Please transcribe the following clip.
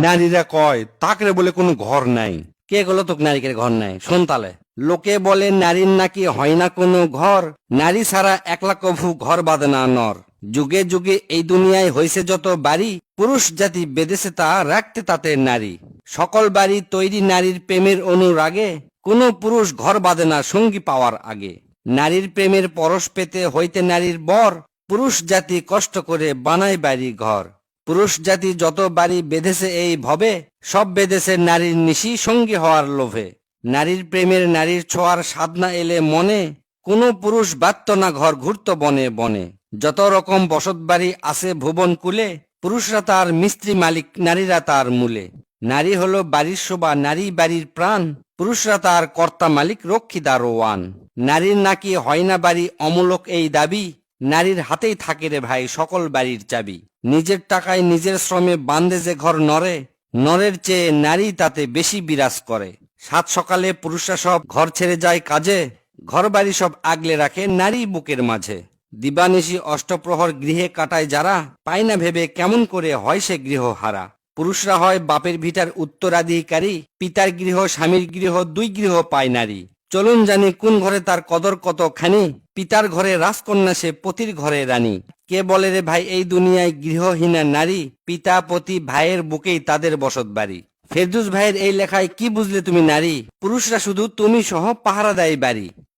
নারীরা কয় তাকরে বলে কোনো ঘর নাই। কে গেল তোক নারীকের ঘর নাই? শোন তালে। লোকে বলে নারীর নাকি হয় না কোনো ঘর, নারী ছাড়া একলা কভু ঘর বাঁধে না নর। যুগে যুগে এই দুনিয়ায় হয়েছে যত বাড়ি, পুরুষ জাতি বেঁধেছে তা রাখতে তাতে নারী। সকল বাড়ি তৈরি নারীর প্রেমের অনুরাগে, কোনো পুরুষ ঘর বাঁধে না সঙ্গী পাওয়ার আগে। নারীর প্রেমের পরশ পেতে হইতে নারীর বর, পুরুষ জাতি কষ্ট করে বানায় বাড়ি ঘর। পুরুষ জাতি যত বাড়ি বেঁধেছে এই ভবে, সব বেঁধেছে নারীর নিশি সঙ্গী হওয়ার লোভে। নারীর প্রেমের নারীর ছোঁয়ার সাধনা এলে মনে, কোনো পুরুষ বাঁধত না ঘর ঘুরত বনে বনে। যত রকম বসত বাড়ি আছে ভুবন কুলে, পুরুষরা তার মিস্ত্রি মালিক, নারীরা তার মূলে। নারী হলো বাড়ির শোভা, নারী বাড়ির প্রাণ, পুরুষরা তার কর্তা মালিক, রক্ষী দারোয়ান। নারীর নাকি হয় না বাড়ি অমূলক এই দাবি, নারীর হাতেই থাকে রে ভাই সকল বাড়ির চাবি। নিজের টাকায় নিজের শ্রমে বান্ধে যে ঘর নরে, নরের চেয়ে নারী তাতে বেশি বিরাজ করে। সাত সকালে পুরুষরা সব ঘর ছেড়ে যায় কাজে, ঘর বাড়ি সব আগলে রাখে নারী বুকের মাঝে। দিবানিশি অষ্টপ্রহর গৃহে কাটায় যারা, পায় না ভেবে কেমন করে হয় সে গৃহ হারা। পুরুষরা হয় বাপের ভিটার উত্তরাধিকারী, পিতার গৃহ স্বামীর গৃহ দুই গৃহ পায় নারী। চলুন জানি কোন ঘরে তার কদর কতখানি, পিতার ঘরে রাজকন্যা সে পতির ঘরে রানী। কে বলে রে ভাই এই দুনিয়ায় গৃহহীনা নারী, পিতা পতি ভাইয়ের বুকেই তাদের বসত বাড়ি। ফেরদৌস ভাইয়ের এই লেখায় কি বুঝলে তুমি নারী? পুরুষরা শুধু তুমি সহ পাহারা দেয় বাড়ি।